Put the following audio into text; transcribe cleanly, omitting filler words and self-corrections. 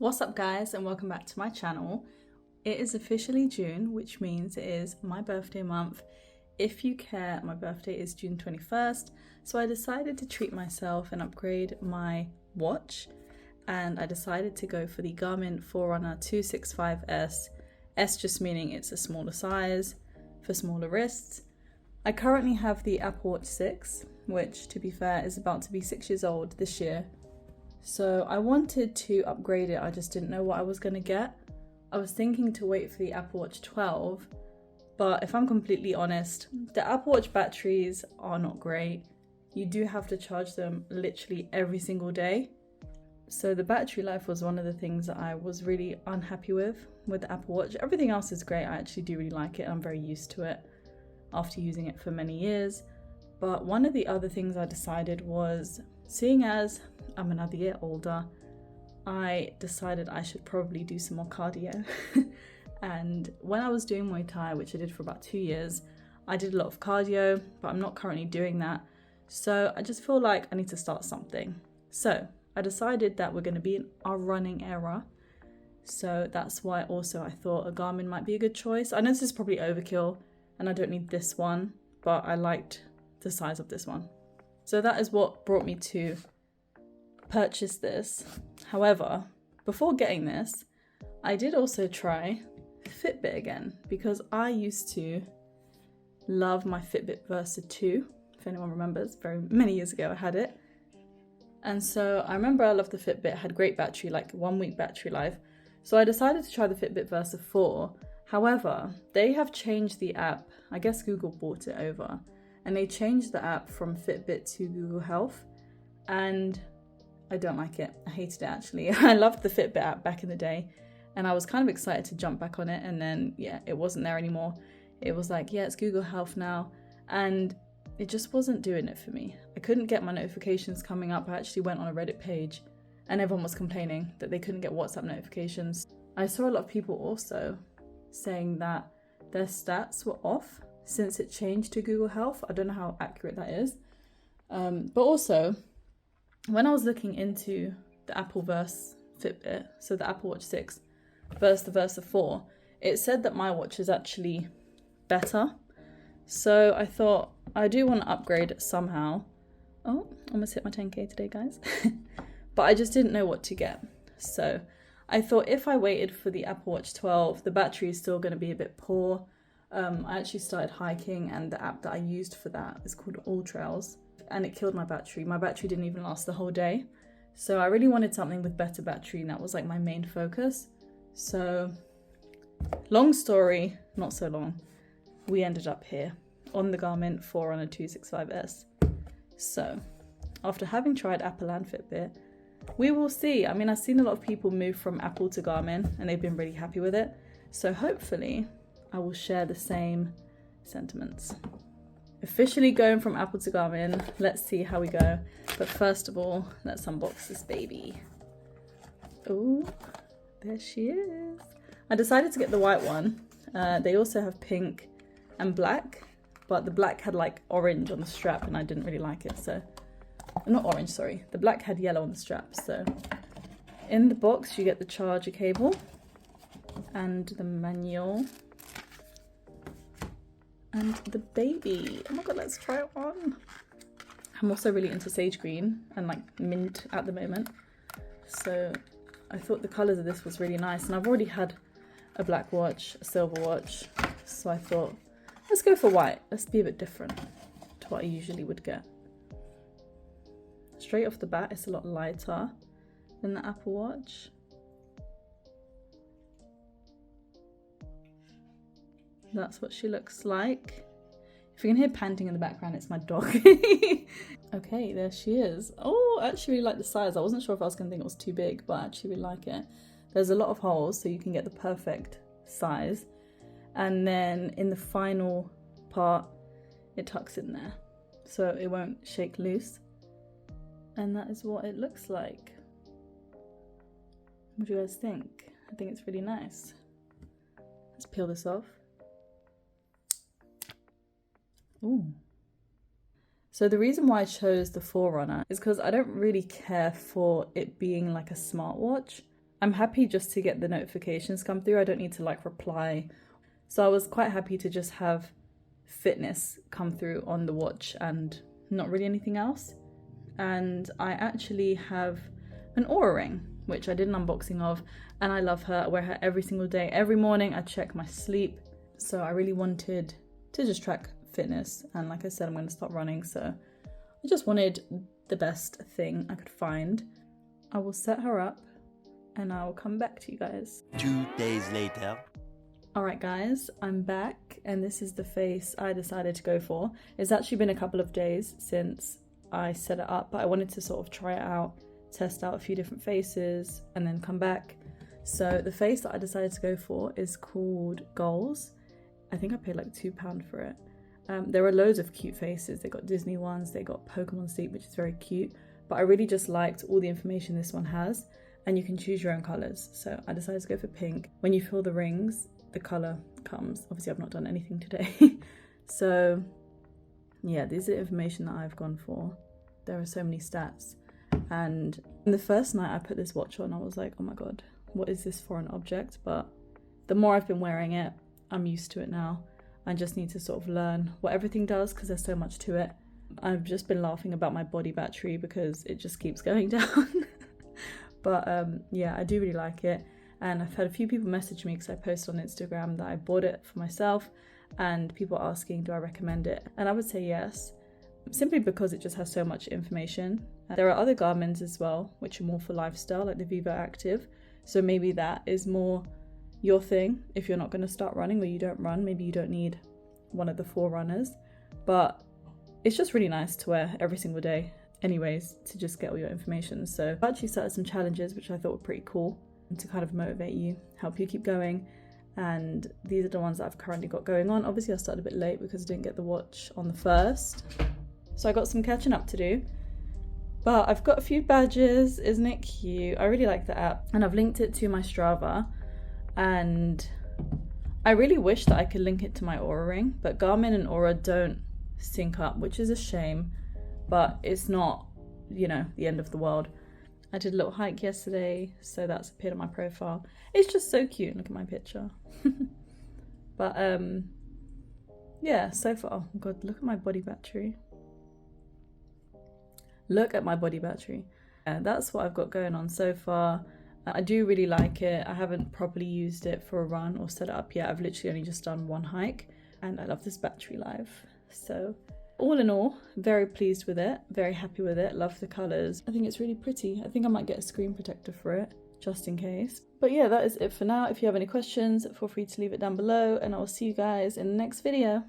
What's up guys, and welcome back to my channel. It is officially June, which means it is my birthday month. If you care, my birthday is June 21st, so I decided to treat myself and upgrade my watch, and I decided to go for the Garmin Forerunner 265S, S just meaning it's a smaller size for smaller wrists. I currently have the Apple Watch 6, which to be fair is about to be 6 years old this year. So I wanted to upgrade it, I just didn't know what I was going to get. I was thinking to wait for the Apple Watch 12, but if I'm completely honest, the Apple Watch batteries are not great. You do have to charge them literally every single day. So the battery life was one of the things that I was really unhappy with the Apple Watch. Everything else is great, I actually do really like it, I'm very used to it after using it for many years. But one of the other things I decided was, seeing as I'm another year older, I decided I should probably do some more cardio. And when I was doing Muay Thai, which I did for about 2 years, I did a lot of cardio, but I'm not currently doing that. So I just feel like I need to start something. So I decided that we're going to be in our running era. So that's why also I thought a Garmin might be a good choice. I know this is probably overkill and I don't need this one, but I liked the size of this one. So that is what brought me to purchase this. However, before getting this, I did also try Fitbit again, because I used to love my Fitbit Versa 2, if anyone remembers, very many years ago I had it. And so I remember I loved the Fitbit, had great battery, like 1 week battery life. So I decided to try the Fitbit Versa 4. However, they have changed the app. I guess Google bought it over, and they changed the app from Fitbit to Google Health, and I don't like it. I hated it actually. I loved the Fitbit app back in the day, and I was kind of excited to jump back on it, and then yeah, it wasn't there anymore. It was like, yeah, it's Google Health now, and it just wasn't doing it for me. I couldn't get my notifications coming up. I actually went on a Reddit page and everyone was complaining that they couldn't get WhatsApp notifications. I saw a lot of people also saying that their stats were off since it changed to Google Health. I don't know how accurate that is. But also, when I was looking into the Apple versus Fitbit, so the Apple Watch 6 versus the Versa 4, it said that my watch is actually better. So I thought, I do want to upgrade somehow. Oh, almost hit my 10k today, guys. But I just didn't know what to get. So I thought if I waited for the Apple Watch 12, the battery is still going to be a bit poor. I actually started hiking, and the app that I used for that is called All Trails, and it killed my battery. My battery didn't even last the whole day. So I really wanted something with better battery, and that was like my main focus. So long story, not so long, we ended up here on the Garmin Forerunner 265S. So after having tried Apple and Fitbit, we will see. I mean, I've seen a lot of people move from Apple to Garmin and they've been really happy with it. So hopefully I will share the same sentiments. Officially going from Apple to Garmin. Let's see how we go. But first of all, let's unbox this baby. Oh, there she is. I decided to get the white one. They also have pink and black, but the black had like orange on the strap and I didn't really like it. So, not orange, sorry. The black had yellow on the strap. So in the box you get the charger cable and the manual and the baby. Oh my god, let's try it on. I'm also really into sage green and like mint at the moment. So I thought the colours of this was really nice, and I've already had a black watch, a silver watch. So I thought, let's go for white. Let's be a bit different to what I usually would get. Straight off the bat, it's a lot lighter than the Apple Watch. That's what she looks like. If you can hear panting in the background, it's my dog. Okay, there she is. Oh, I actually really like the size. I wasn't sure if I was going to think it was too big, but I actually really like it. There's a lot of holes, so you can get the perfect size. And then in the final part, it tucks in there, so it won't shake loose. And that is what it looks like. What do you guys think? I think it's really nice. Let's peel this off. Ooh. So the reason why I chose the Forerunner is because I don't really care for it being like a smartwatch. I'm happy just to get the notifications come through. I don't need to like reply. So I was quite happy to just have fitness come through on the watch and not really anything else. And I actually have an Oura ring, which I did an unboxing of, and I love her. I wear her every single day. Every morning I check my sleep. So I really wanted to just track fitness, and like I said, I'm going to start running, so I just wanted the best thing I could find. I will set her up and I'll come back to you guys. 2 days later. Alright guys, I'm back, and this is the face I decided to go for. It's actually been a couple of days since I set it up, but I wanted to sort of try it out, test out a few different faces, and then come back. So the face that I decided to go for is called Goals. I think I paid like £2 for it. There are loads of cute faces. They got Disney ones, they got Pokemon sleep, which is very cute, but I really just liked all the information this one has, and you can choose your own colours. So I decided to go for pink. When you feel the rings, the colour comes. Obviously I've not done anything today. So yeah, this is the information that I've gone for. There are so many stats, and the first night I put this watch on, I was like, oh my god, what is this foreign object? But the more I've been wearing it, I'm used to it now. I just need to sort of learn what everything does because there's so much to it. I've just been laughing about my body battery because it just keeps going down. But yeah, I do really like it. And I've had a few people message me because I posted on Instagram that I bought it for myself, and people are asking, do I recommend it? And I would say yes, simply because it just has so much information. There are other Garmins as well, which are more for lifestyle, like the Vivo Active. So maybe that is more your thing if you're not going to start running or you don't run. Maybe you don't need one of the forerunners, but it's just really nice to wear every single day anyways, to just get all your information. So I actually started some challenges which I thought were pretty cool to kind of motivate you, help you keep going, and these are the ones that I've currently got going on. Obviously I started a bit late because I didn't get the watch on the 1st, so I got some catching up to do, but I've got a few badges. Isn't it cute? I really like the app, and I've linked it to my Strava, and I really wish that I could link it to my Oura ring, but Garmin and Oura don't sync up, which is a shame, but it's not, you know, the end of the world. I did a little hike yesterday, so that's appeared on my profile. It's just so cute. Look at my picture. But yeah, so far, oh god, look at my body battery. Look at my body battery. That's what I've got going on so far. I do really like it. I haven't properly used it for a run or set it up yet. I've literally only just done one hike, and I love this battery life. So all in all, very pleased with it, very happy with it, love the colours. I think it's really pretty. I think I might get a screen protector for it, just in case. But yeah, that is it for now. If you have any questions, feel free to leave it down below, and I will see you guys in the next video.